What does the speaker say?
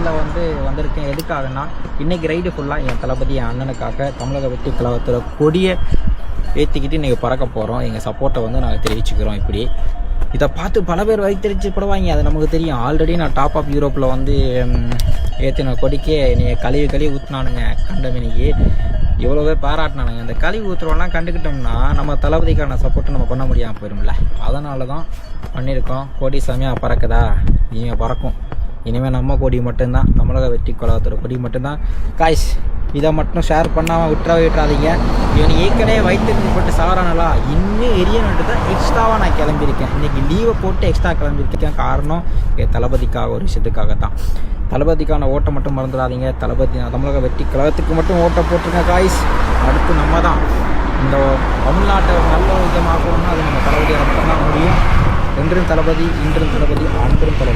ரைடில் வந்திருக்கேன். எதுக்காகனா இன்றைக்கி ரைடு ஃபுல்லாக என் தளபதி என் அண்ணனுக்காக தமிழக வெற்றி கழகத்தில் கொடியை ஏற்றிக்கிட்டு இன்றைக்கி பறக்க போகிறோம். எங்கள் சப்போர்ட்டை நாங்கள் தெரிவிச்சுக்கிறோம். இப்படி இதை பார்த்து பல பேர் வைத்தறிச்சு படுவாங்க, அது நமக்கு தெரியும். ஆல்ரெடி நான் டாப் ஆஃப் யூரோப்பில் ஏற்றின கொடிக்கே நீ கழுவி ஊற்றினானுங்க. கண்டமணிக்கு இவ்வளோ பேர் பாராட்டினானுங்க. இந்த கழுவி ஊற்றுறவெல்லாம் கண்டுக்கிட்டோம்னா நம்ம தளபதிக்கான சப்போர்ட்டை நம்ம பண்ண முடியாமல் போயிடும்ல. அதனால தான் பண்ணியிருக்கோம். கொடி செமையாக பறக்குதா, இனிமேல் பறக்கும். இனிமேல் நம்ம கொடி மட்டும்தான், தமிழக வெற்றி கழகத்தோட கொடி மட்டும்தான். காய்ஸ், இதை மட்டும் ஷேர் பண்ணாமல் விட்டுறாதீங்க. இவன் ஏற்கனவே வயிற்றுக்கு போட்டு சாரானலா, இன்னும் எரியன்ட்டு தான் எக்ஸ்ட்ராவாக நான் கிளம்பியிருக்கேன். இன்றைக்கி லீவை போட்டு எக்ஸ்ட்ரா கிளம்பியிருக்கேன். காரணம் என் தளபதிக்காக, ஒரு விஷயத்துக்காக தான். தளபதிக்கான ஓட்டை மட்டும் மறந்துடாதீங்க. தமிழக வெற்றி கழகத்துக்கு மட்டும் ஓட்டை போட்டுருங்க காய்ஸ். அடுத்து நம்ம தான் இந்த தமிழ்நாட்டை நல்ல விதமாக்கணும்னா அது நம்ம தளபதியாக மட்டும்தான் முடியும். என்றும் தளபதி, இன்றும் தளபதி, அன்றும் தளபதி.